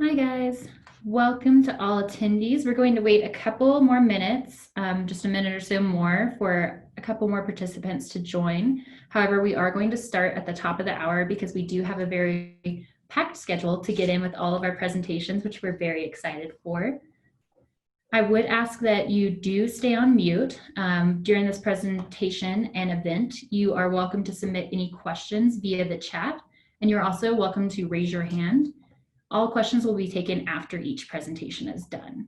Hi guys, welcome to all attendees. We're going to wait a couple more minutes, just a minute or so more for a couple more participants to join. However, we are going to start at the top of the hour because we do have a very packed schedule to get in with all of our presentations, which we're very excited for. I would ask that you do stay on mute during this presentation and event. You are welcome to submit any questions via the chat, and you're also welcome to raise your hand. All questions will be taken after each presentation is done.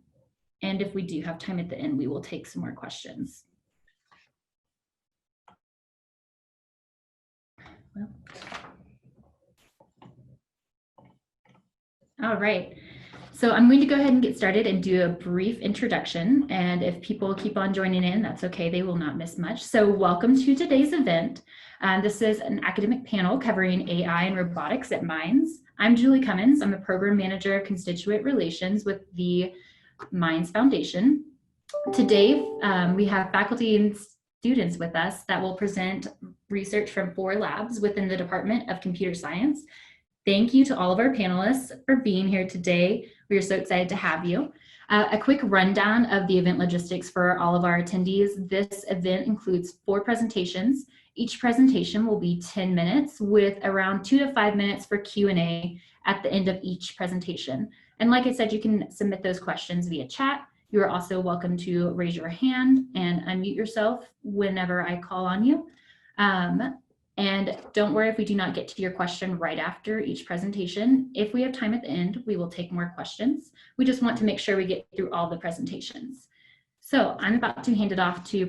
And if we do have time at the end, we will take some more questions. Well, all right. So I'm going to go ahead and get started and do a brief introduction. And if people keep on joining in, that's okay. They will not miss much. So welcome to today's event. This is an academic panel covering AI and robotics at Mines. I'm Julie Cummins. I'm a program manager of constituent relations with the Mines Foundation. Today, we have faculty and students with us that will present research from 4 labs within the Department of Computer Science. Thank you to all of our panelists for being here today. We are so excited to have you. A quick rundown of the event logistics for all of our attendees. This event includes 4 presentations. Each presentation will be 10 minutes with around 2 to 5 minutes for Q&A at the end of each presentation. And like I said, you can submit those questions via chat. You are also welcome to raise your hand and unmute yourself whenever I call on you. And don't worry if we do not get to your question right after each presentation. If we have time at the end, we will take more questions. We just want to make sure we get through all the presentations. So I'm about to hand it off to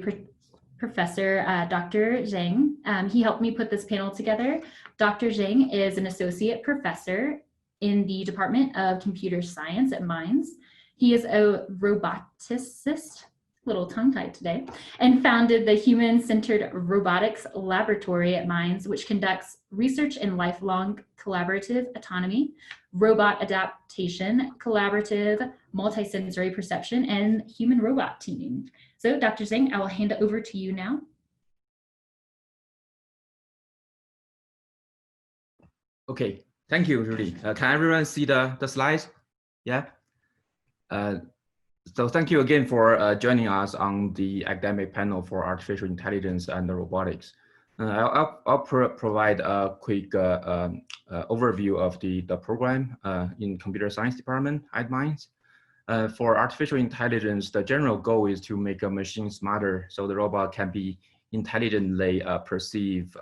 Professor Dr. Zhang. He helped me put this panel together. Dr. Zhang is an associate professor in the Department of Computer Science at Mines. He is a roboticist, little tongue-tied today, and founded the Human-Centered Robotics Laboratory at Mines, which conducts research in lifelong collaborative autonomy, robot adaptation, collaborative multisensory perception, and human-robot teaming. So Dr. Zhang, I will hand it over to you now. Okay, thank you, Julie. Can everyone see the slides? Yeah. So thank you again for joining us on the academic panel for artificial intelligence and robotics. I'll provide a quick overview of the program in computer science department at Mines. For artificial intelligence, the general goal is to make a machine smarter so the robot can be intelligently perceive,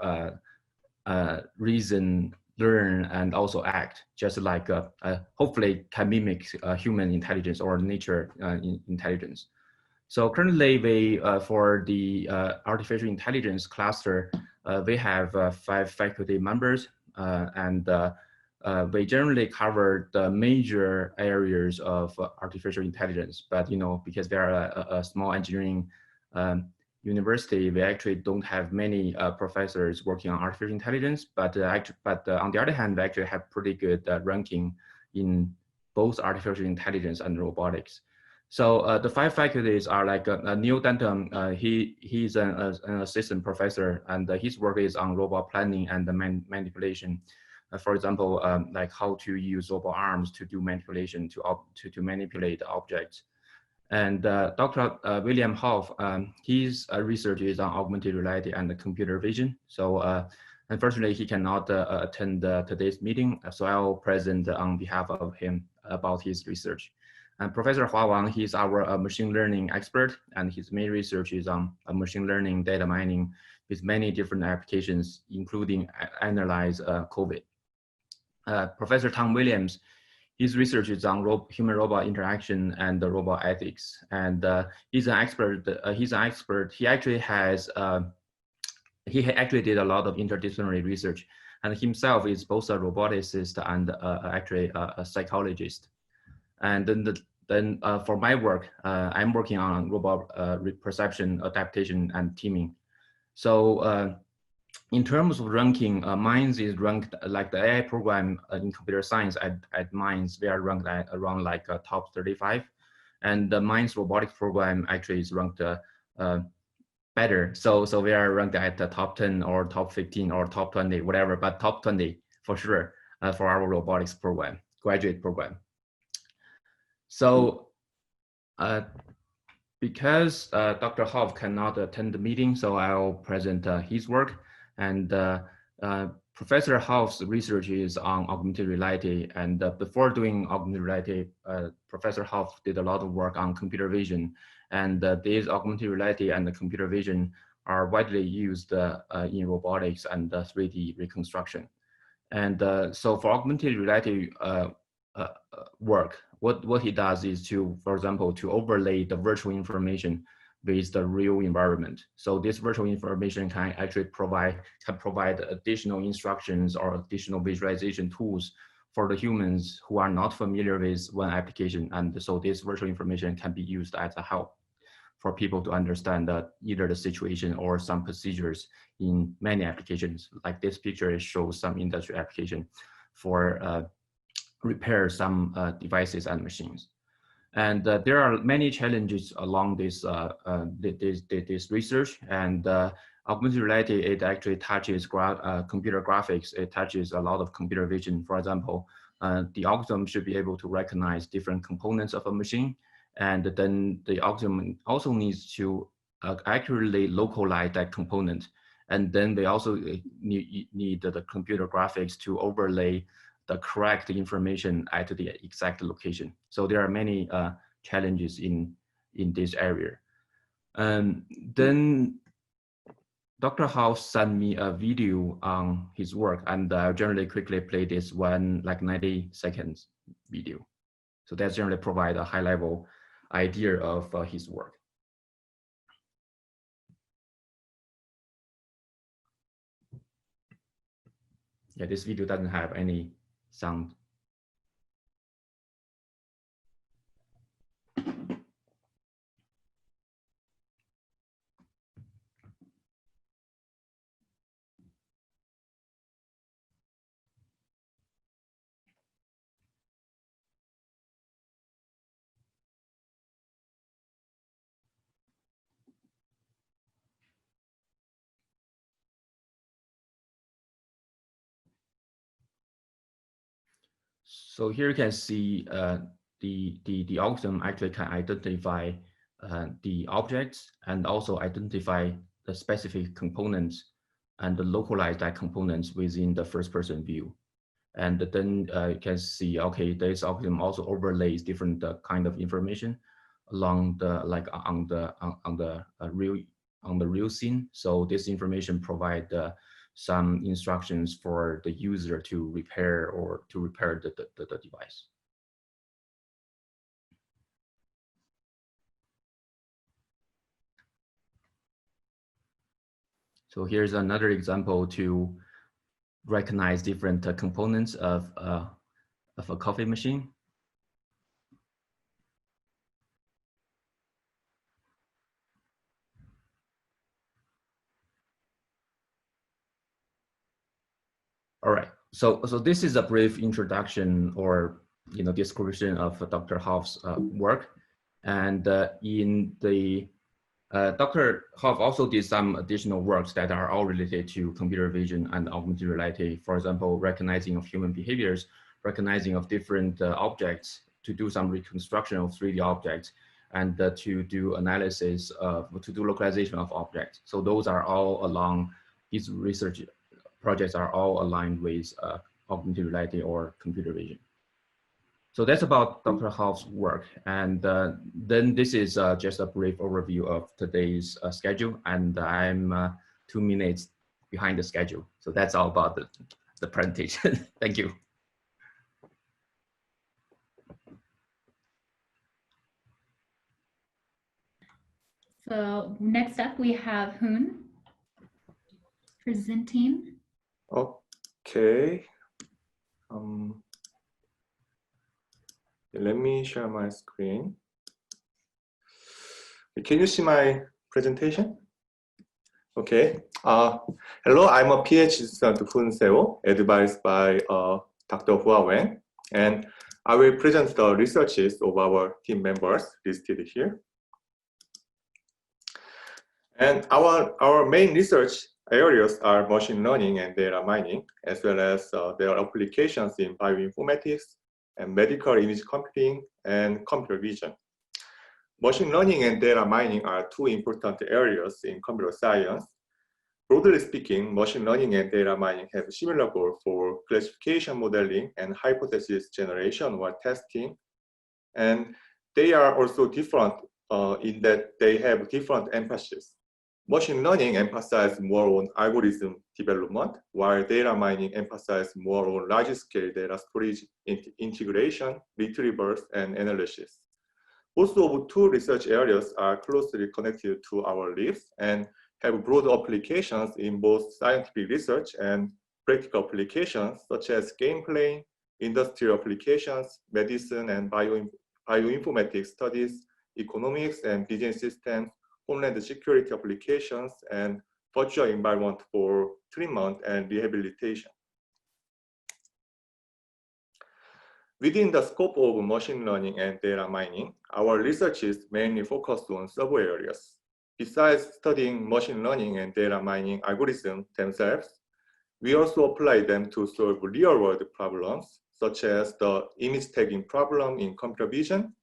reason, learn, and also act, just like hopefully can mimic human intelligence or nature intelligence. So currently we, for the artificial intelligence cluster, we have 5 faculty members and we generally cover the major areas of artificial intelligence, but because we are a small engineering university, we actually don't have many professors working on artificial intelligence, but on the other hand, we actually have pretty good ranking in both artificial intelligence and robotics. So the 5 faculties are like Neil Denton. He's an assistant professor, and his work is on robot planning and the manipulation. For example, like how to use robot arms to do manipulation to manipulate objects. And Dr. William Hoff, his research is on augmented reality and computer vision. So unfortunately, he cannot attend today's meeting, so I'll present on behalf of him about his research. And Professor Hua Wang, he's our machine learning expert, and his main research is on machine learning data mining with many different applications, including analyze COVID. Professor Tom Williams, his research is on human-robot interaction and the robot ethics, and he's an expert. He actually has he actually did a lot of interdisciplinary research, and himself is both a roboticist and actually a psychologist. And then for my work, I'm working on robot perception, adaptation, and teaming. So in terms of ranking, Mines is ranked like the AI program in computer science at Mines. We are ranked at around like top 35, and the Mines robotics program actually is ranked better. So we are ranked at the top 10 or top 15 or top 20, whatever, but top 20 for sure for our robotics program, graduate program. So because Dr. Hoff cannot attend the meeting, so I'll present his work. And Professor Hoff's research is on augmented reality. And before doing augmented reality, Professor Hoff did a lot of work on computer vision. And these augmented reality and the computer vision are widely used in robotics and 3D reconstruction. And so for augmented reality work, what he does is to, for example, to overlay the virtual information with the real environment. So this virtual information can actually provide additional instructions or additional visualization tools for the humans who are not familiar with one application. And so this virtual information can be used as a help for people to understand either the situation or some procedures in many applications. Like this picture, it shows some industry application for repair some devices and machines. And there are many challenges along this research. And augmented reality, it actually touches computer graphics. It touches a lot of computer vision. For example, the algorithm should be able to recognize different components of a machine. And then the algorithm also needs to accurately localize that component. And then they also need the computer graphics to overlay the correct information at the exact location. So there are many challenges in this area. Then Dr. Hoff sent me a video on his work, and I'll generally quickly play this one, like 90 seconds video. So that generally provide a high level idea of his work. Yeah, this video doesn't have any sound. So here you can see the algorithm actually can identify the objects and also identify the specific components and localize that components within the first person view. And then you can see, okay, this algorithm also overlays different kind of information along the, like on the real scene. So this information provide some instructions for the user to repair the device. So here's another example to recognize different components of a coffee machine. All right, so this is a brief introduction or description of Dr. Hoff's work, and in the Dr. Hoff also did some additional works that are all related to computer vision and augmented reality. For example, recognizing of human behaviors, recognizing of different objects, to do some reconstruction of 3D objects, and to do analysis to do localization of objects. So those are all along his research projects are all aligned with augmented reality or computer vision. So that's about Dr. Hoff's work. And then this is just a brief overview of today's schedule. And I'm 2 minutes behind the schedule. So that's all about the presentation. Thank you. So next up, we have Hoon presenting. Okay. Let me share my screen. Can you see my presentation? Okay. Hello, I'm a PhD student Hoon Seo, advised by Dr. Hua Wang, and I will present the researches of our team members listed here. And our main research areas are machine learning and data mining, as well as their applications in bioinformatics, and medical image computing, and computer vision. Machine learning and data mining are two important areas in computer science. Broadly speaking, machine learning and data mining have a similar goal for classification modeling and hypothesis generation or testing. And they are also different in that they have different emphasis. Machine learning emphasizes more on algorithm development, while data mining emphasizes more on large-scale data storage, integration, retrievals, and analysis. Both of two research areas are closely connected to our lives and have broad applications in both scientific research and practical applications such as game playing, industrial applications, medicine and bioinformatics studies, economics and business systems, homeland security applications, and virtual environment for treatment and rehabilitation. Within the scope of machine learning and data mining, our research is mainly focused on sub-areas. Besides studying machine learning and data mining algorithms themselves, we also apply them to solve real-world problems, such as the image tagging problem in computer vision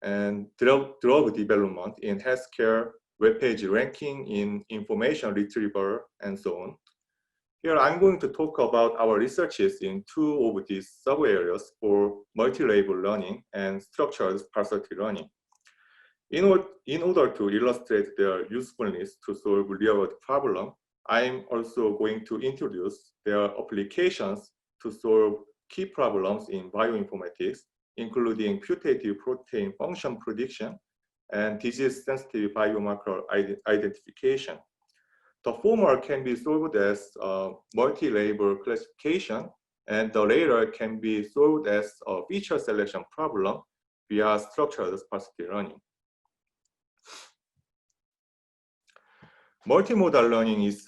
and drug development in healthcare, web page ranking in information retrieval, and so on. Here, I'm going to talk about our researches in two of these sub-areas for multi-label learning and structured sparsity learning. In order to illustrate their usefulness to solve real-world problems, I'm also going to introduce their applications to solve key problems in bioinformatics, including putative protein function prediction and disease-sensitive biomarker identification. The former can be solved as multi-label classification, and the latter can be solved as a feature selection problem via structured sparsity learning. Multimodal learning is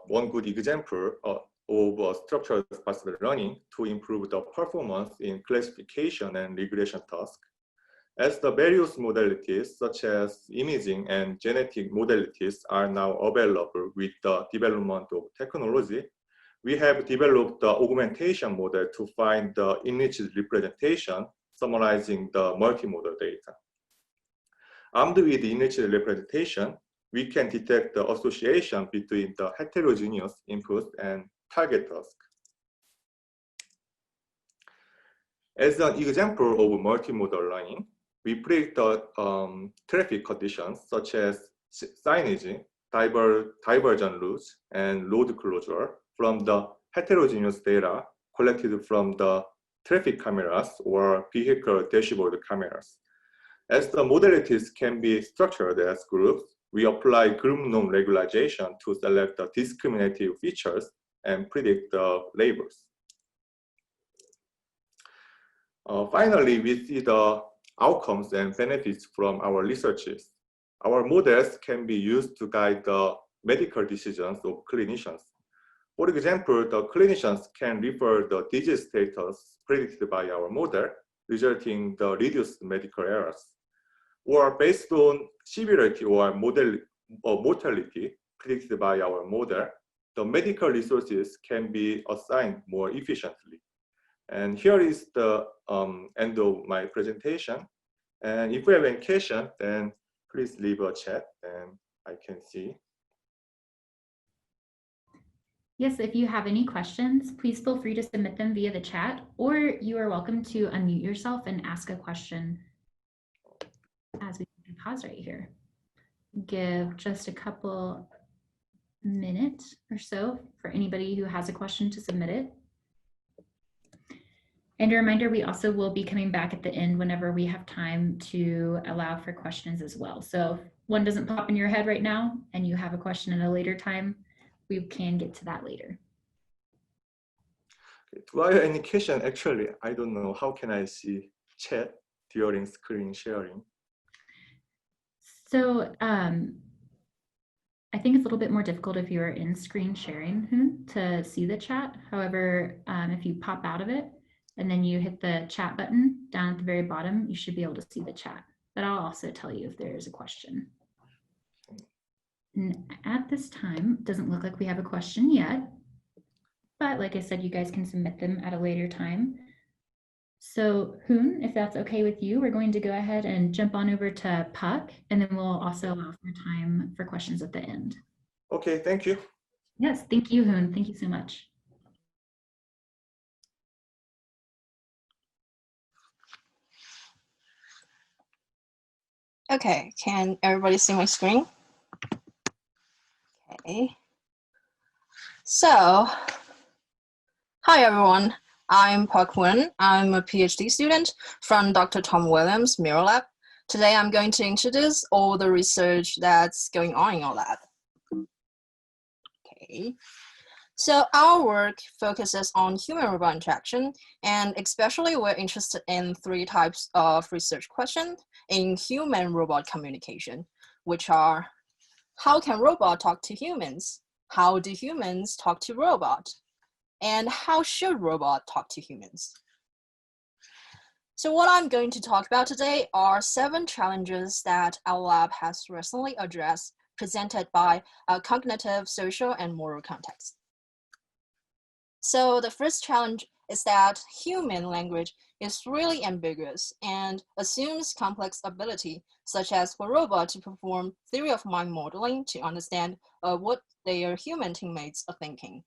one good example of structured sparsity learning to improve the performance in classification and regression tasks. As the various modalities, such as imaging and genetic modalities, are now available with the development of technology, we have developed the augmentation model to find the enriched representation summarizing the multimodal data. Armed with enriched representation, we can detect the association between the heterogeneous inputs and target task. As an example of multimodal learning, we predict the traffic conditions such as signage, diversion routes, and road closure from the heterogeneous data collected from the traffic cameras or vehicle dashboard cameras. As the modalities can be structured as groups, we apply group norm regularization to select the discriminative features and predict the labels. Finally, we see the outcomes and benefits from our researches. Our models can be used to guide the medical decisions of clinicians. For example, the clinicians can refer the disease status predicted by our model, resulting in the reduced medical errors. Or based on severity or mortality predicted by our model, the medical resources can be assigned more efficiently. And here is the end of my presentation. And if you have any question, then please leave a chat and I can see. Yes, if you have any questions, please feel free to submit them via the chat, or you are welcome to unmute yourself and ask a question as we can pause right here. Give just a couple minutes or so for anybody who has a question to submit it. And a reminder, we also will be coming back at the end whenever we have time to allow for questions as well. So if one doesn't pop in your head right now and you have a question at a later time, we can get to that later. Do I have any question? Actually, I don't know. How can I see chat during screen sharing? So I think it's a little bit more difficult if you're in screen sharing to see the chat. However, if you pop out of it and then you hit the chat button down at the very bottom, you should be able to see the chat. But I'll also tell you if there is a question. And at this time, it doesn't look like we have a question yet. But like I said, you guys can submit them at a later time. So Hoon, if that's okay with you, we're going to go ahead and jump on over to Puck, and then we'll also allow for time for questions at the end. Okay, thank you. Yes, thank you, Hoon. Thank you so much. Okay, can everybody see my screen? Okay. So, hi everyone. I'm Park Wen. I'm a PhD student from Dr. Tom Williams' Mirror Lab. Today I'm going to introduce all the research that's going on in our lab. Okay. So our work focuses on human-robot interaction, and especially we're interested in 3 types of research questions in human-robot communication, which are: how can robots talk to humans? How do humans talk to robots? And how should robots talk to humans? So what I'm going to talk about today are 7 challenges that our lab has recently addressed, presented by a cognitive, social, and moral context. So the first challenge is that human language is really ambiguous and assumes complex ability, such as for robots to perform theory of mind modeling to understand what their human teammates are thinking.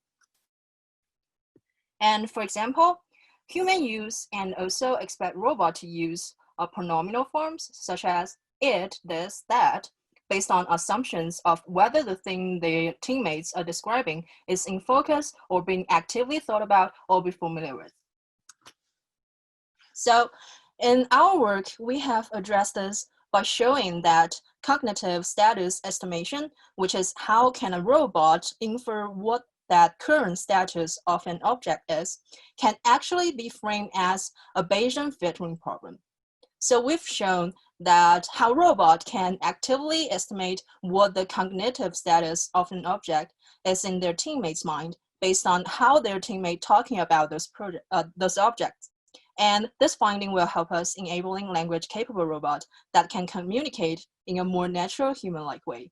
And for example, human use and also expect robot to use pronominal forms such as it, this, that, based on assumptions of whether the thing their teammates are describing is in focus or being actively thought about or be familiar with. So in our work, we have addressed this by showing that cognitive status estimation, which is how can a robot infer what that current status of an object is, can actually be framed as a Bayesian filtering problem. So we've shown that how robot can actively estimate what the cognitive status of an object is in their teammates' mind based on how their teammate talking about those objects. And this finding will help us enabling language-capable robots that can communicate in a more natural human-like way.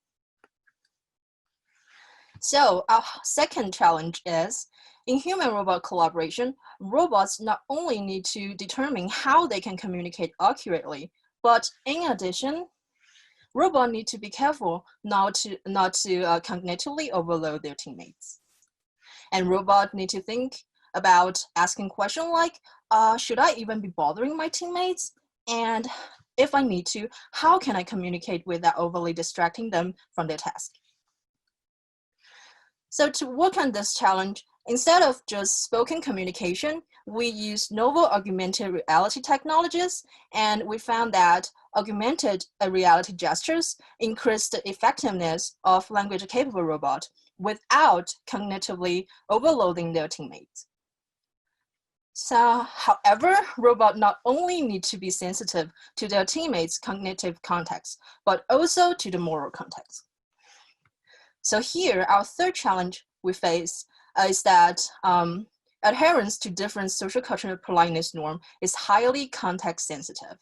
So our second challenge is, in human-robot collaboration, robots not only need to determine how they can communicate accurately, but in addition, robots need to be careful not to cognitively overload their teammates. And robots need to think about asking questions like, should I even be bothering my teammates? And if I need to, how can I communicate without overly distracting them from their task? So to work on this challenge, instead of just spoken communication, we use novel augmented reality technologies, and we found that augmented reality gestures increase the effectiveness of language-capable robots without cognitively overloading their teammates. So, however, robots not only need to be sensitive to their teammates' cognitive context, but also to the moral context. So here, our third challenge we face is that adherence to different social cultural politeness norm is highly context sensitive.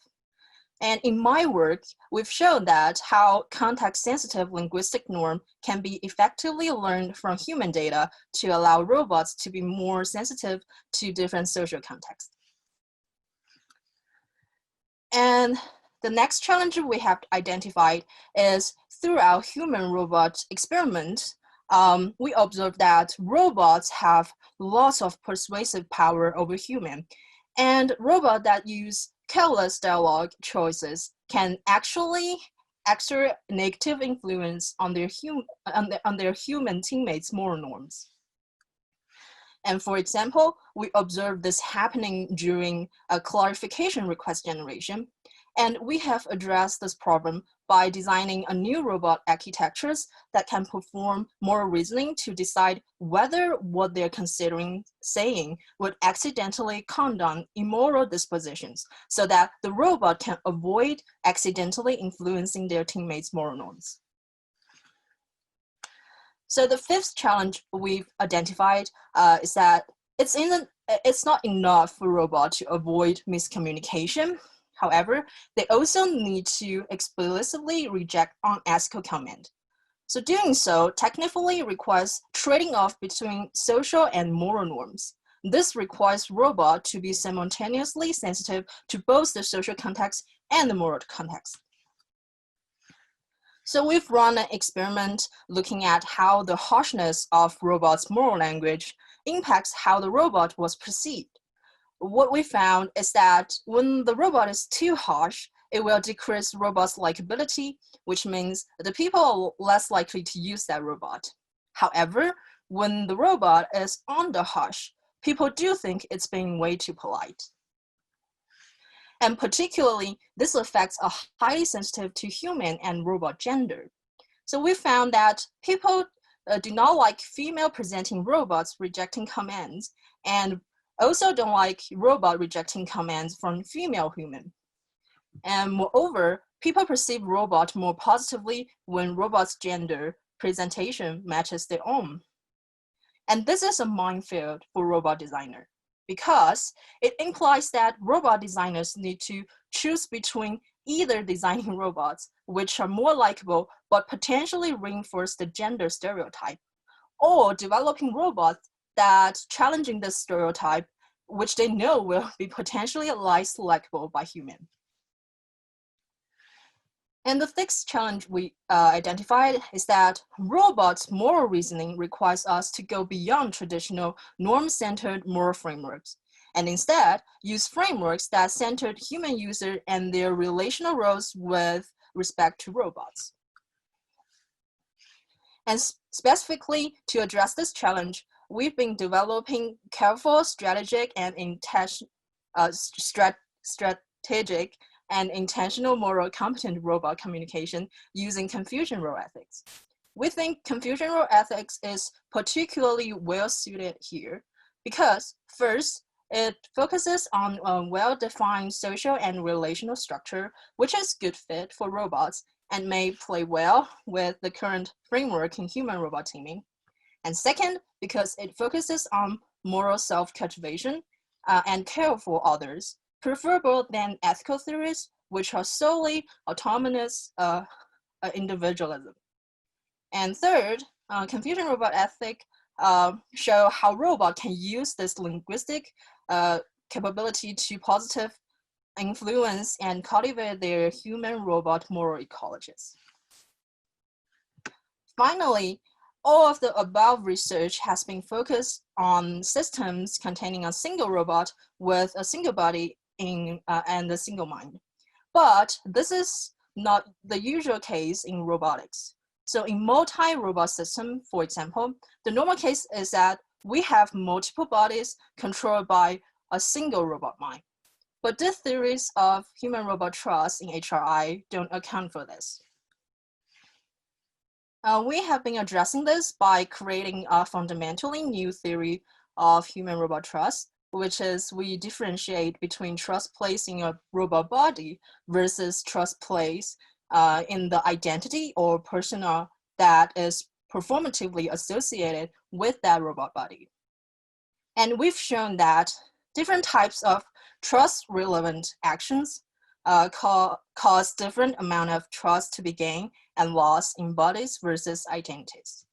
And in my work, we've shown that how context-sensitive linguistic norm can be effectively learned from human data to allow robots to be more sensitive to different social contexts. And the next challenge we have identified is through our human-robot experiment, we observed that robots have lots of persuasive power over human, and robots that use careless dialogue choices can actually exert negative influence on their human teammates' moral norms. And for example, we observed this happening during a clarification request generation. And we have addressed this problem by designing a new robot architectures that can perform moral reasoning to decide whether what they're considering saying would accidentally condone immoral dispositions so that the robot can avoid accidentally influencing their teammates' moral norms. So the fifth challenge we've identified is that it's not enough for robots to avoid miscommunication. However, they also need to explicitly reject unethical comment. So doing so technically requires trading off between social and moral norms. This requires robot to be simultaneously sensitive to both the social context and the moral context. So we've run an experiment looking at how the harshness of robots' moral language impacts how the robot was perceived. What we found is that when the robot is too harsh, it will decrease robot's likability, which means the people are less likely to use that robot. However, when the robot is on the harsh, people do think it's being way too polite. And particularly, this affects are highly sensitive to human and robot gender. So we found that people do not like female presenting robots rejecting commands, and also don't like robot rejecting commands from female human. And moreover, people perceive robot more positively when robot's gender presentation matches their own. And this is a minefield for robot designer, because it implies that robot designers need to choose between either designing robots which are more likable but potentially reinforce the gender stereotype, or developing robots that challenging this stereotype, which they know will be potentially less likable by humans. And the sixth challenge we identified is that robots' moral reasoning requires us to go beyond traditional norm-centered moral frameworks, and instead use frameworks that centered human users and their relational roles with respect to robots. And specifically to address this challenge, we've been developing careful, strategic, and strategic and intentional moral competent robot communication using confusion role ethics. We think confusion role ethics is particularly well suited here because first, it focuses on a well-defined social and relational structure, which is good fit for robots and may play well with the current framework in human-robot teaming. And second, because it focuses on moral self-cultivation and care for others, preferable than ethical theories, which are solely autonomous individualism. And third, confusion robot ethic show how robot can use this linguistic capability to positive influence and cultivate their human-robot moral ecologies. Finally, all of the above research has been focused on systems containing a single robot with a single body and a single mind. But this is not the usual case in robotics. So in multi-robot system, for example, the normal case is that we have multiple bodies controlled by a single robot mind. But the theories of human-robot trust in HRI don't account for this. We have been addressing this by creating a fundamentally new theory of human-robot trust, which is we differentiate between trust placed in a robot body versus trust placed in the identity or persona that is performatively associated with that robot body. And we've shown that different types of trust-relevant actions cause different amount of trust to be gained and lost in bodies versus identities.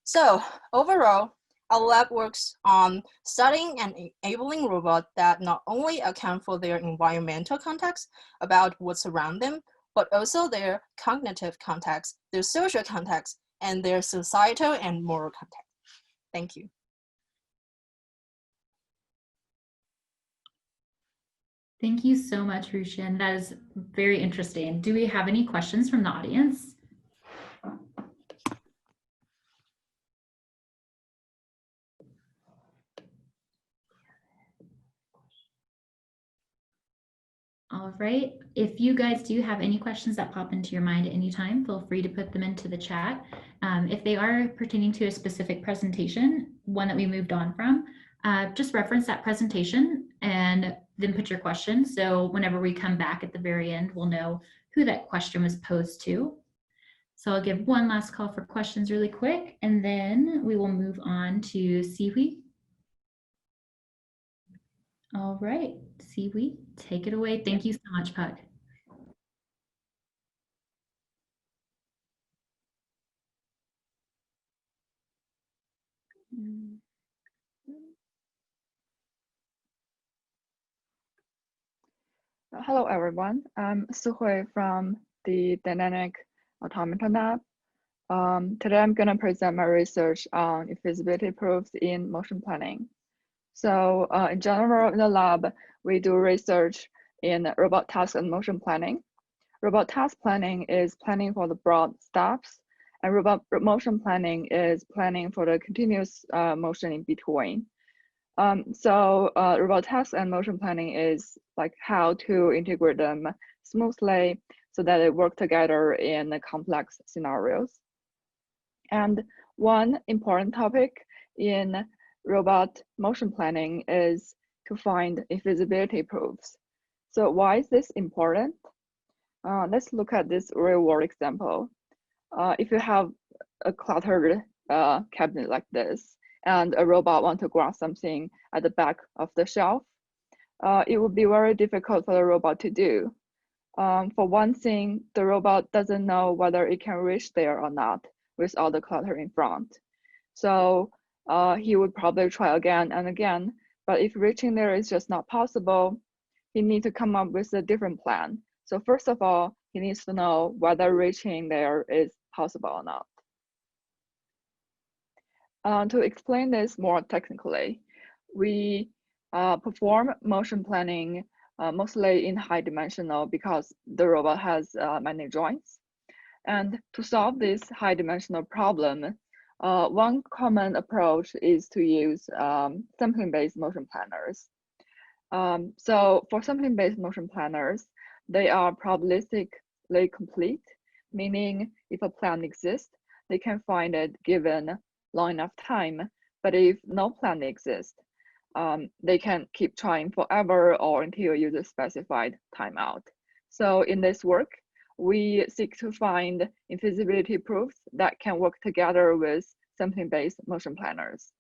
So overall, our lab works on studying and enabling robots that not only account for their environmental context about what's around them, but also their cognitive context, their social context, and their societal and moral context. Thank you. Thank you so much, Rushin. That is very interesting. Do we have any questions from the audience? All right. If you guys do have any questions that pop into your mind at any time, feel free to put them into the chat. If they are pertaining to a specific presentation, one that we moved on from, just reference that presentation and then put your question. So whenever we come back at the very end, we'll know who that question was posed to. So I'll give one last call for questions really quick, and then we will move on to Siwi. All right, Siwi, take it away. Thank you so much, Puck. Hello, everyone. I'm Suhui from the Dynamic Automata Lab. Today, I'm going to present my research on feasibility proofs in motion planning. So in general, in the lab, we do research in robot task and motion planning. Robot task planning is planning for the broad steps, and robot motion planning is planning for the continuous motion in between. Robot task and motion planning is like how to integrate them smoothly so that they work together in complex scenarios. And one important topic in robot motion planning is to find feasibility proofs. So why is this important? Let's look at this real world example. If you have a cluttered cabinet like this, and a robot wants to grab something at the back of the shelf, it would be very difficult for the robot to do. For one thing, the robot doesn't know whether it can reach there or not with all the clutter in front. So he would probably try again and again, but if reaching there is just not possible, he needs to come up with a different plan. So first of all, he needs to know whether reaching there is possible or not. To explain this more technically, we perform motion planning mostly in high dimensional because the robot has many joints. And to solve this high dimensional problem, one common approach is to use sampling-based motion planners. So for sampling-based motion planners, they are probabilistically complete, meaning if a plan exists, they can find it given long enough time. But if no plan exists, they can keep trying forever or until user specified timeout. So in this work, we seek to find infeasibility proofs that can work together with sampling-based motion planners.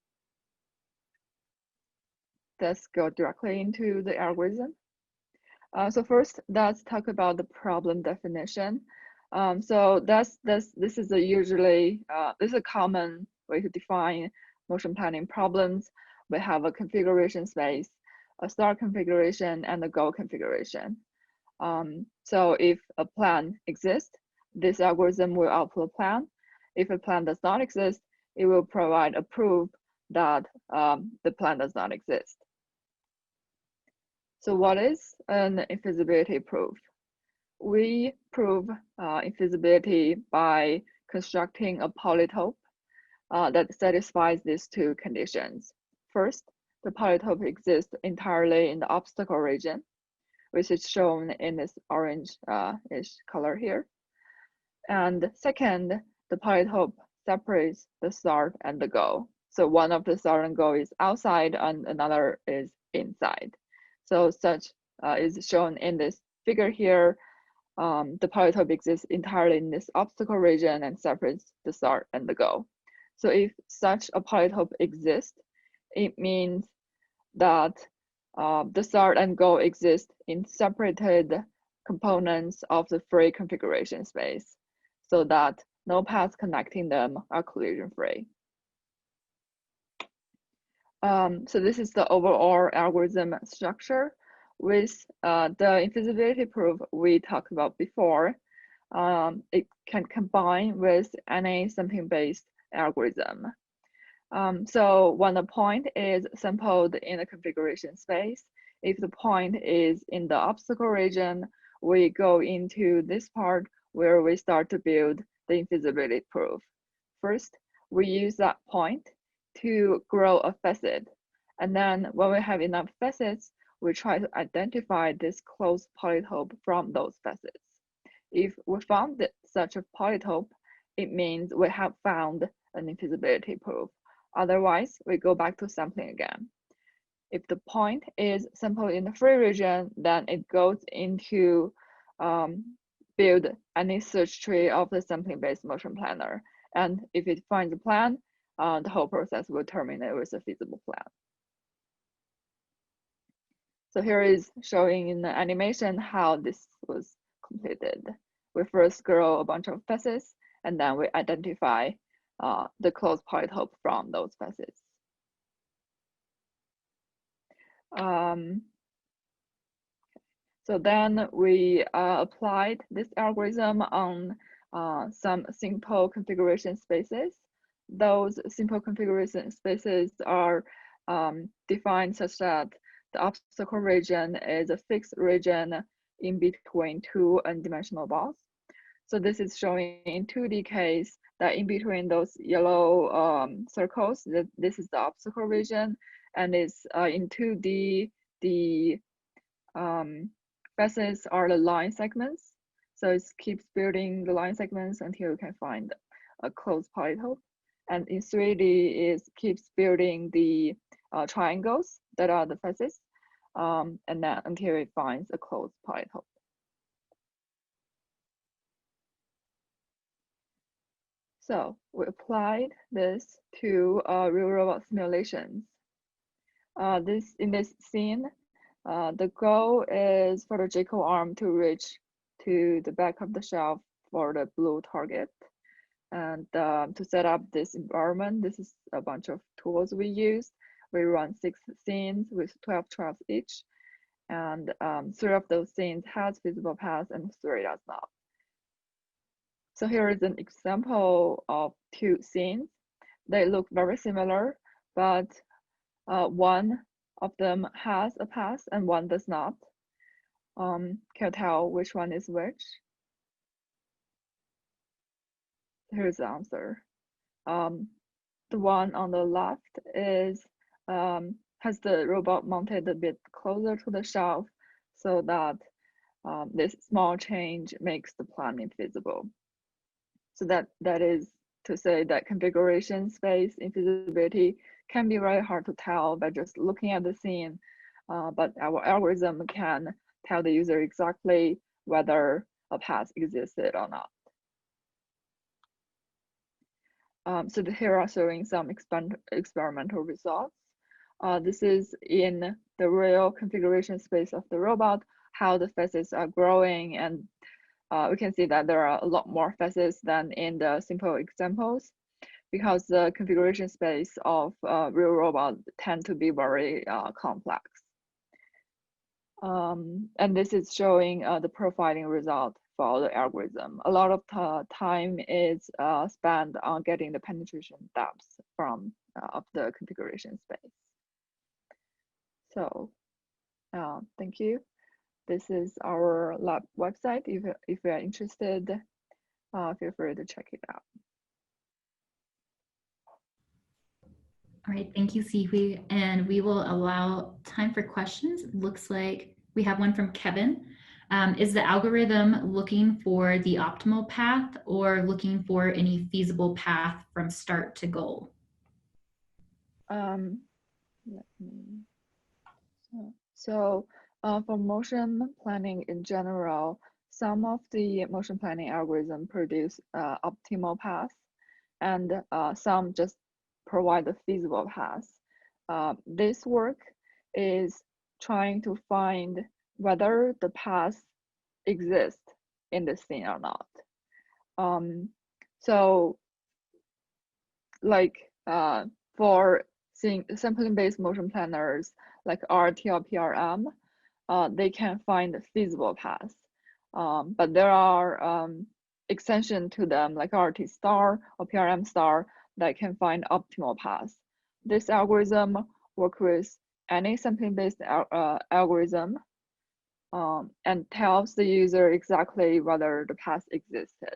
Let's go directly into the algorithm. So first, let's talk about the problem definition. This is a common way to define motion planning problems. We have a configuration space, a start configuration, and a goal configuration. So if a plan exists, this algorithm will output a plan. If a plan does not exist, it will provide a proof that the plan does not exist. So what is an infeasibility proof? We prove infeasibility by constructing a polytope that satisfies these two conditions. First, the polytope exists entirely in the obstacle region, which is shown in this orange-ish color here. And second, the polytope separates the start and the goal. So one of the start and goal is outside and another is inside. So such is shown in this figure here. The polytope exists entirely in this obstacle region and separates the start and the goal. So if such a polytope exists, it means that the start and goal exist in separated components of the free configuration space, so that no paths connecting them are collision-free. So this is the overall algorithm structure. With the infeasibility proof we talked about before, it can combine with any sampling-based algorithm. So when the point is sampled in the configuration space, if the point is in the obstacle region, we go into this part where we start to build the infeasibility proof. First, we use that point to grow a facet. And then when we have enough facets, we try to identify this closed polytope from those facets. If we found such a polytope, it means we have found an infeasibility proof. Otherwise, we go back to sampling again. If the point is sampled in the free region, then it goes into build any search tree of the sampling-based motion planner. And if it finds a plan, the whole process will terminate with a feasible plan. So here is showing in the animation how this was completed. We first grow a bunch of facets, and then we identify the closed polytope from those facets. So then we applied this algorithm on some simple configuration spaces. Those simple configuration spaces are defined such that the obstacle region is a fixed region in between two n-dimensional balls. So this is showing in 2D case that in between those yellow circles, this is the obstacle region, and it's in 2D, the facets are the line segments. So it keeps building the line segments until you can find a closed polytope. And in 3D, it keeps building the triangles that are the facets, and then until it finds a closed polytope. So we applied this to real robot simulations. In this scene, the goal is for the Jekyll arm to reach to the back of the shelf for the blue target. And to set up this environment, this is a bunch of tools we use. We run 6 scenes with 12 trials each. And 3 of those scenes has feasible paths and 3 does not. So here is an example of 2 scenes. They look very similar, but one of them has a path and one does not. Can you tell which one is which? Here's the answer. The one on the left is has the robot mounted a bit closer to the shelf so that this small change makes the plan infeasible. So that is to say that configuration space infeasibility can be very hard to tell by just looking at the scene, but our algorithm can tell the user exactly whether a path existed or not. So here are showing some experimental results. This is in the real configuration space of the robot, how the facets are growing, and we can see that there are a lot more facets than in the simple examples because the configuration space of real robots tend to be very complex. And this is showing the profiling result for the algorithm. A lot of time is spent on getting the penetration depth from of the configuration space. So thank you. This is our lab website. If you are interested, feel free to check it out. All right, thank you, Sihui. And we will allow time for questions. Looks like we have one from Kevin. Is the algorithm looking for the optimal path or looking for any feasible path from start to goal? For motion planning in general, some of the motion planning algorithms produce optimal paths, and some just provide the feasible paths. This work is trying to find whether the paths exist in the scene or not. So, like for sampling-based motion planners like RT or PRM, they can find feasible paths. But there are extensions to them like RT star or PRM star that can find optimal paths. This algorithm works with any sampling-based algorithm and tells the user exactly whether the path existed.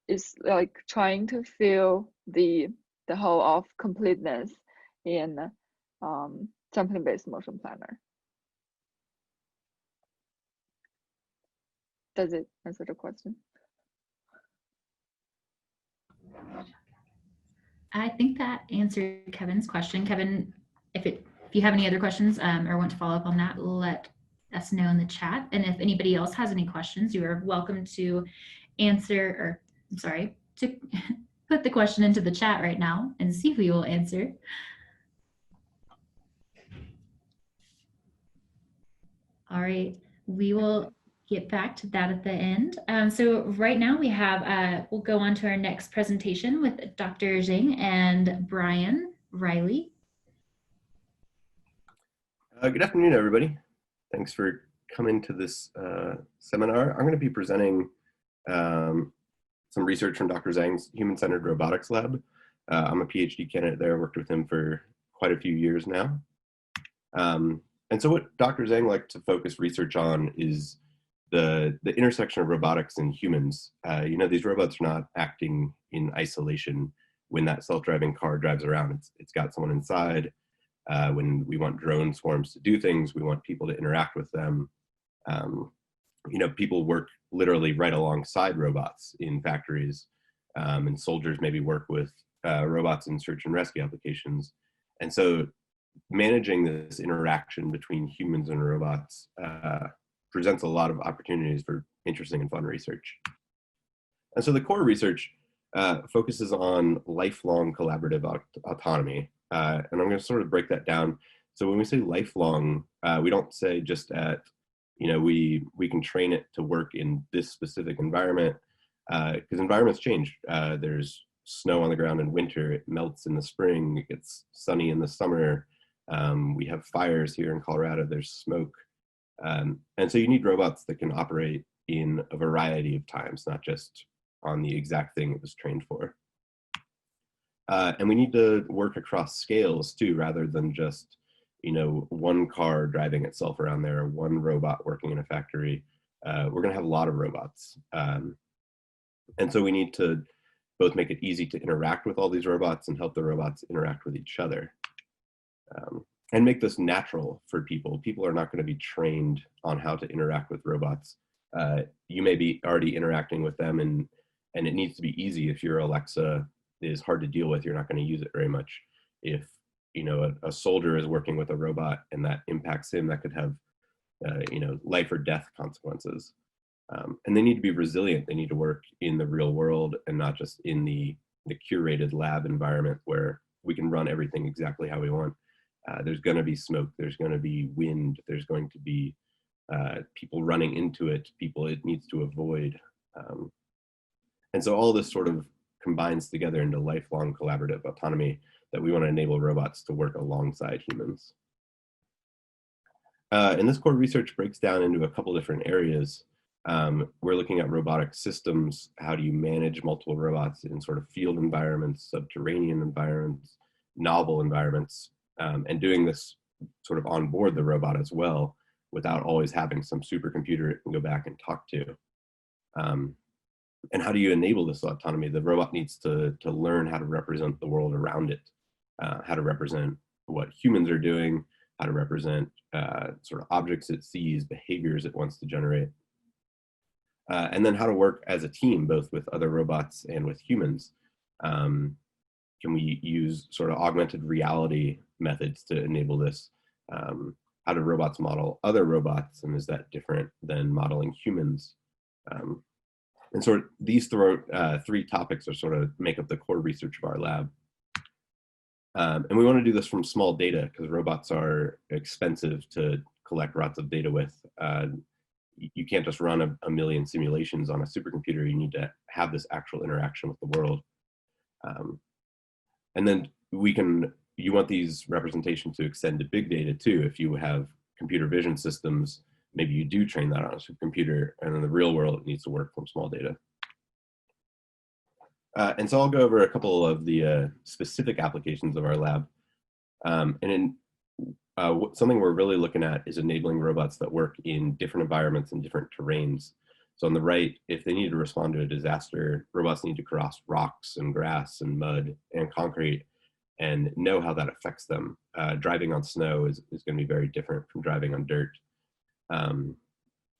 It's like trying to fill the hole of completeness in sampling-based motion planner. Does it answer the question? I think that answered Kevin's question. Kevin, if you have any other questions or want to follow up on that, let us know in the chat. And if anybody else has any questions, you are welcome to to put the question into the chat right now and see who will answer. All right, we will get back to that at the end. So right now we have, we'll go on to our next presentation with Dr. Zhang and Brian Riley. Good afternoon, everybody. Thanks for coming to this seminar. I'm going to be presenting some research from Dr. Zhang's Human-Centered Robotics Lab. I'm a PhD candidate there. I worked with him for quite a few years now. And so what Dr. Zhang liked to focus research on is the intersection of robotics and humans. You know, these robots are not acting in isolation. When that self-driving car drives around, it's got someone inside. When we want drone swarms to do things, we want people to interact with them. You know, people work literally right alongside robots in factories, and soldiers maybe work with robots in search and rescue applications. And so managing this interaction between humans and robots presents a lot of opportunities for interesting and fun research. And so the core research focuses on lifelong collaborative autonomy. And I'm going to sort of break that down. So when we say lifelong, we don't say just at, you know, we can train it to work in this specific environment, because environments change. There's snow on the ground in winter, it melts in the spring, it gets sunny in the summer. We have fires here in Colorado, there's smoke. And so you need robots that can operate in a variety of times, not just on the exact thing it was trained for. And we need to work across scales too, rather than just, you know, one car driving itself around there, or one robot working in a factory. We're going to have a lot of robots. And so we need to both make it easy to interact with all these robots and help the robots interact with each other. And make this natural for people. People are not going to be trained on how to interact with robots. You may be already interacting with them, and it needs to be easy. If your Alexa is hard to deal with, you're not going to use it very much. If, you know, a soldier is working with a robot and that impacts him, that could have, you know, life or death consequences. And they need to be resilient. They need to work in the real world and not just in the curated lab environment where we can run everything exactly how we want. There's going to be smoke, there's going to be wind, there's going to be people running into it, people it needs to avoid. And so all this sort of combines together into lifelong collaborative autonomy that we want to enable robots to work alongside humans. And this core research breaks down into a couple different areas. We're looking at robotic systems. How do you manage multiple robots in sort of field environments, subterranean environments, novel environments, and doing this sort of on board the robot as well, without always having some supercomputer it can go back and talk to. And how do you enable this autonomy? The robot needs to learn how to represent the world around it, how to represent what humans are doing, how to represent sort of objects it sees, behaviors it wants to generate. And then how to work as a team, both with other robots and with humans. Can we use sort of augmented reality methods to enable this? How do robots model other robots, and is that different than modeling humans? And sort of these three topics are sort of make up the core research of our lab. And we want to do this from small data because robots are expensive to collect lots of data with. You can't just run a million simulations on a supercomputer. You need to have this actual interaction with the world. And then you want these representations to extend to big data too. If you have computer vision systems, maybe you do train that on a supercomputer, and in the real world, it needs to work from small data. And so I'll go over a couple of the specific applications of our lab. Something we're really looking at is enabling robots that work in different environments and different terrains. So on the right, if they need to respond to a disaster, robots need to cross rocks and grass and mud and concrete and know how that affects them. Driving on snow is going to be very different from driving on dirt.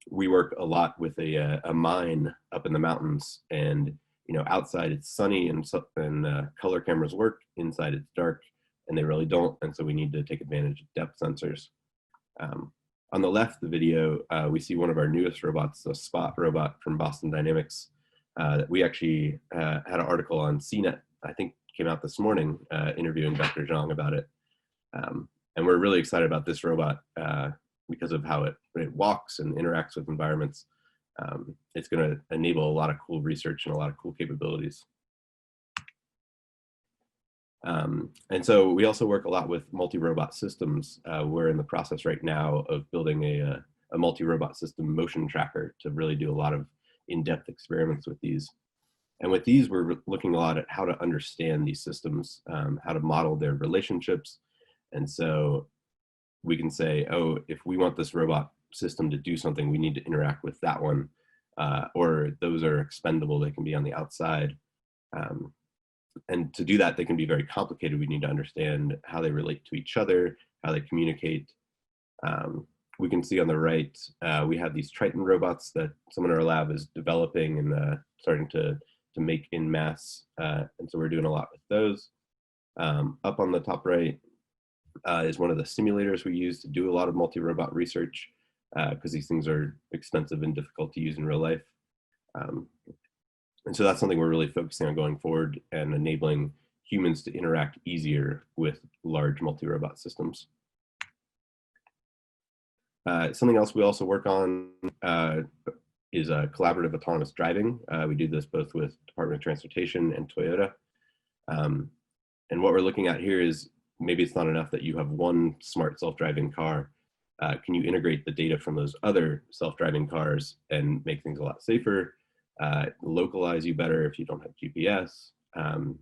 We work a lot with a mine up in the mountains, and you know, outside it's sunny and color cameras work, inside it's dark, and they really don't, and so we need to take advantage of depth sensors. On the left, the video, we see one of our newest robots, a Spot robot from Boston Dynamics. That we actually had an article on CNET, I think came out this morning, interviewing Dr. Zhang about it. And we're really excited about this robot because of how it walks and interacts with environments. It's going to enable a lot of cool research and a lot of cool capabilities. And so we also work a lot with multi-robot systems. We're in the process right now of building a multi-robot system motion tracker to really do a lot of in-depth experiments with these. And with these, we're looking a lot at how to understand these systems, how to model their relationships. And so we can say, oh, if we want this robot system to do something, we need to interact with that one, or those are expendable, they can be on the outside. And to do that, they can be very complicated. We need to understand how they relate to each other, how they communicate. We can see on the right, we have these Triton robots that someone in our lab is developing and starting to make in mass. And so we're doing a lot with those. Up on the top right is one of the simulators we use to do a lot of multi-robot research, because these things are expensive and difficult to use in real life. And so that's something we're really focusing on going forward and enabling humans to interact easier with large multi-robot systems. Something else we also work on is collaborative autonomous driving. We do this both with Department of Transportation and Toyota. And what we're looking at here is maybe it's not enough that you have one smart self-driving car. Can you integrate the data from those other self-driving cars and make things a lot safer, localize you better if you don't have GPS, and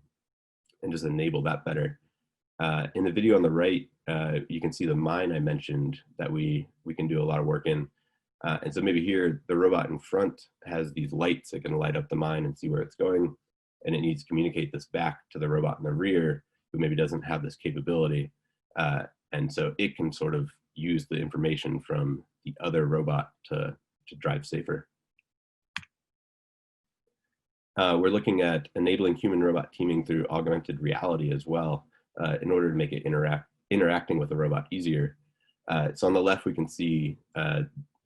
just enable that better. In the video on the right, you can see the mine I mentioned that we can do a lot of work in. And so maybe here, the robot in front has these lights that can light up the mine and see where it's going. And it needs to communicate this back to the robot in the rear, who maybe doesn't have this capability. And so it can sort of use the information from the other robot to drive safer. We're looking at enabling human-robot teaming through augmented reality as well, in order to make it interacting with the robot easier. So on the left, we can see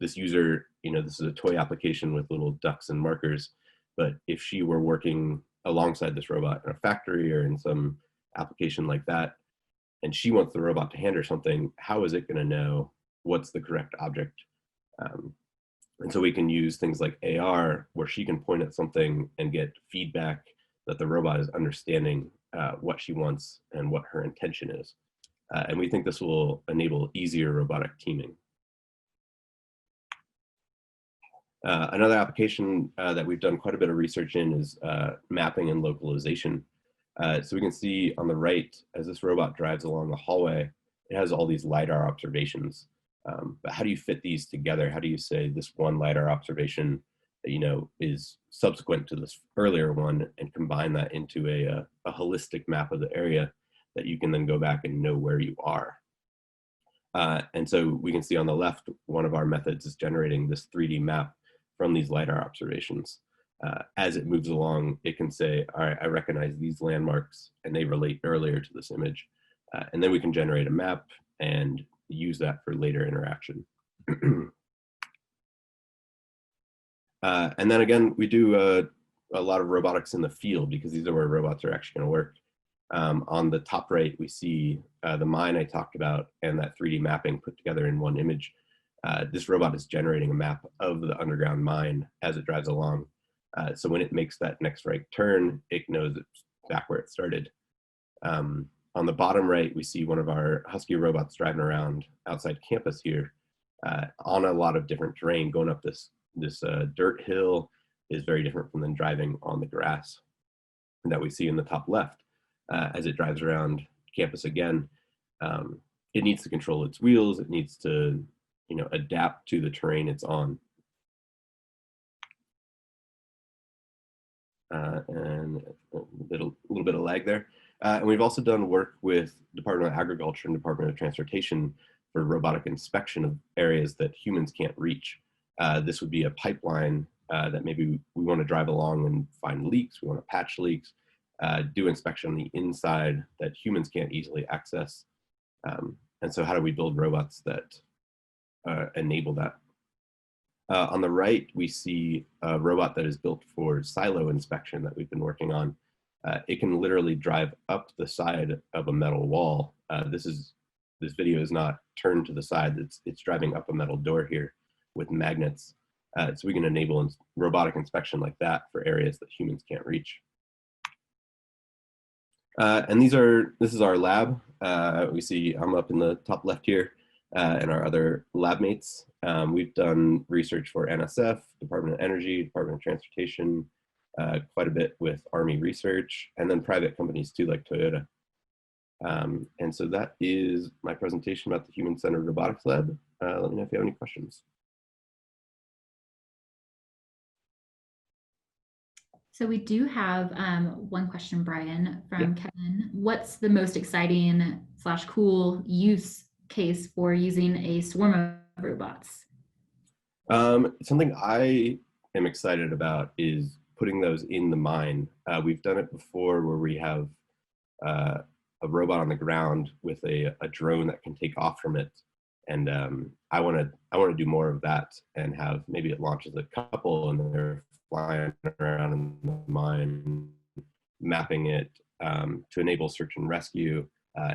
this user, this is a toy application with little ducks and markers, but if she were working alongside this robot in a factory or in some application like that, and she wants the robot to hand her something, how is it going to know what's the correct object? And so we can use things like AR, where she can point at something and get feedback that the robot is understanding what she wants and what her intention is. And we think this will enable easier robotic teaming. Another application that we've done quite a bit of research in is mapping and localization. So we can see on the right, as this robot drives along the hallway, it has all these LiDAR observations. But how do you fit these together? How do you say this one LiDAR observation, is subsequent to this earlier one, and combine that into a holistic map of the area that you can then go back and know where you are? And so we can see on the left, one of our methods is generating this 3D map from these LiDAR observations. As it moves along, it can say, all right, I recognize these landmarks and they relate earlier to this image. And then we can generate a map and use that for later interaction. And then again, we do a lot of robotics in the field, because these are where robots are actually going to work. On the top right, we see the mine I talked about and that 3D mapping put together in one image. This robot is generating a map of the underground mine as it drives along. So when it makes that next right turn, it knows it's back where it started. On the bottom right, we see one of our Husky robots driving around outside campus here on a lot of different terrain. Going up this dirt hill is very different from then driving on the grass that we see in the top left. As it drives around campus again, it needs to control its wheels. It needs to, adapt to the terrain it's on. And a little bit of lag there. And we've also done work with Department of Agriculture and Department of Transportation for robotic inspection of areas that humans can't reach. This would be a pipeline that maybe we want to drive along and find leaks. We want to patch leaks, do inspection on the inside that humans can't easily access. And so how do we build robots that enable that? On the right, we see a robot that is built for silo inspection that we've been working on. It can literally drive up the side of a metal wall. This video is not turned to the side. It's driving up a metal door here with magnets. So we can enable robotic inspection like that for areas that humans can't reach. And this is our lab. We see I'm up in the top left here, and our other lab mates. We've done research for NSF, Department of Energy, Department of Transportation, quite a bit with Army research, and then private companies too, like Toyota. And so that is my presentation about the Human-Centered Robotics Lab. Let me know if you have any questions. So we do have one question, Brian, from Kevin. What's the most exciting / cool use case for using a swarm of robots? Something I am excited about is putting those in the mine. We've done it before where we have a robot on the ground with a drone that can take off from it. And I want to do more of that and have maybe it launches a couple and they're flying around in the mine, mapping it to enable search and rescue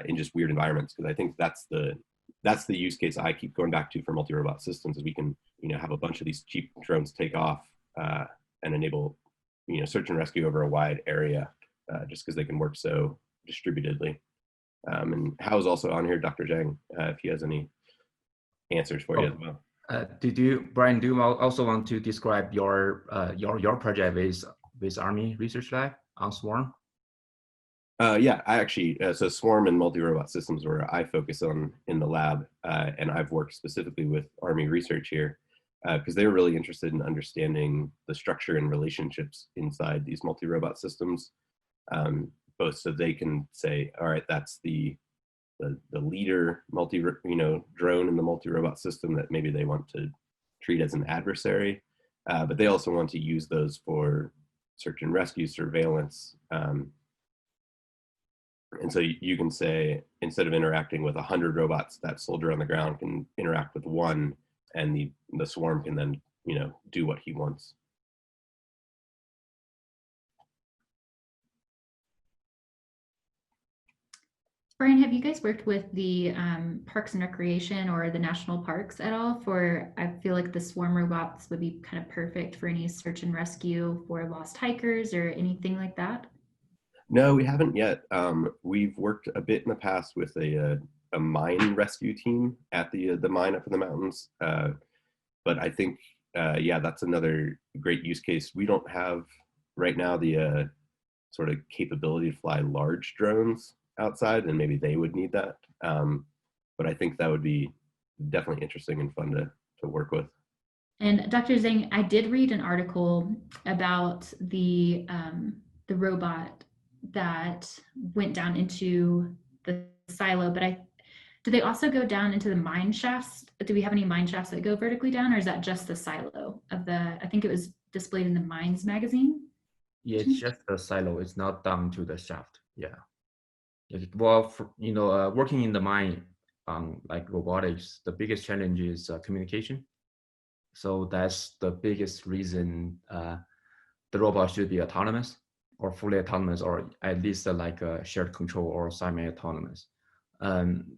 in just weird environments. Because I think that's the use case I keep going back to for multi-robot systems, is we can have a bunch of these cheap drones take off and enable search and rescue over a wide area just because they can work so distributedly. And Hao is also on here, Dr. Zhang, if he has any answers for you as well. Brian, do you also want to describe your project with Army Research Lab on Swarm? Yeah, I actually, so Swarm and multi-robot systems where I focus on in the lab, and I've worked specifically with Army Research here because they were really interested in understanding the structure and relationships inside these multi-robot systems, both so they can say, all right, that's the leader drone in the multi-robot system that maybe they want to treat as an adversary, but they also want to use those for search and rescue, surveillance. And so you can say, instead of interacting with 100 robots, that soldier on the ground can interact with one, and the swarm can then do what he wants. Brian, have you guys worked with the Parks and Recreation or the national parks at all? I feel like the swarm robots would be kind of perfect for any search and rescue for lost hikers or anything like that. No, we haven't yet. We've worked a bit in the past with a mine rescue team at the mine up in the mountains. But I think, yeah, that's another great use case. We don't have right now the sort of capability to fly large drones outside, and maybe they would need that. But I think that would be definitely interesting and fun to work with. And Dr. Zhang, I did read an article about the robot that went down into the silo, but do they also go down into the mine shafts? Do we have any mine shafts that go vertically down, or is that just the silo of I think it was displayed in the Mines magazine? Yeah, it's just the silo. It's not down to the shaft. Yeah. Well, working in the mine, like robotics, the biggest challenge is communication. So that's the biggest reason the robot should be autonomous or fully autonomous, or at least like a shared control or semi-autonomous.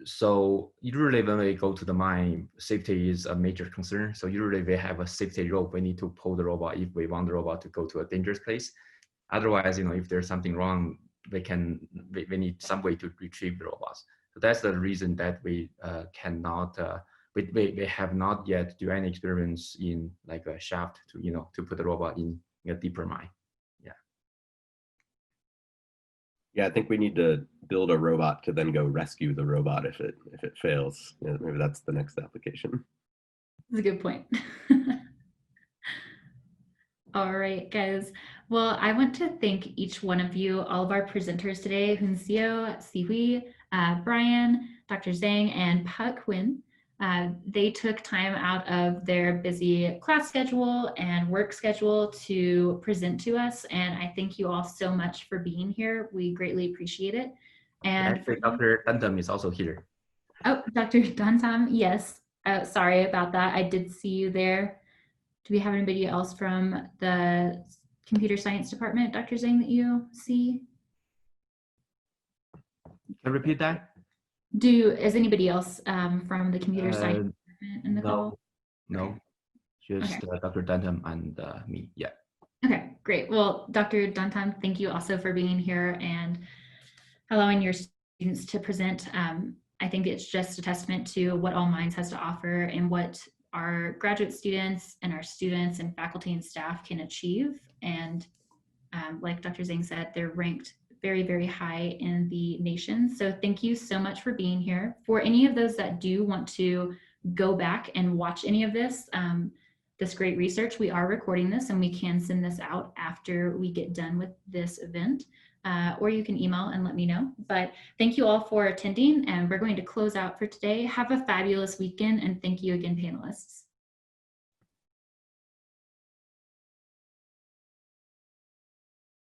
So usually when we go to the mine, safety is a major concern. So usually we have a safety rope. We need to pull the robot if we want the robot to go to a dangerous place. Otherwise, if there's something wrong, we need some way to retrieve the robots. So that's the reason that we cannot, we have not yet do any experiments in like a shaft to put the robot in a deeper mine. Yeah. Yeah, I think we need to build a robot to then go rescue the robot if it fails. Maybe that's the next application. That's a good point. All right, guys. Well, I want to thank each one of you, all of our presenters today, Hunzio, Sihui, Brian, Dr. Zhang, and Puck Win. They took time out of their busy class schedule and work schedule to present to us, and I thank you all so much for being here. We greatly appreciate it. And actually, Dr. Dantam is also here. Oh, Dr. Dantam, yes. Sorry about that. I did see you there. Do we have anybody else from the computer science department, Dr. Zhang, that you see? Can you repeat that? Is anybody else from the computer science department in the call? No, just Okay. Dr. Dantam and me, yeah. Okay, great. Well, Dr. Dantam, thank you also for being here, and allowing your students to present. I think it's just a testament to what All Minds has to offer and what our graduate students and our students and faculty and staff can achieve. And like Dr. Zhang said, they're ranked very, very high in the nation. So thank you so much for being here. For any of those that do want to go back and watch any of this, this great research, we are recording this and we can send this out after we get done with this event. Or you can email and let me know. But thank you all for attending, and we're going to close out for today. Have a fabulous weekend, and thank you again, panelists.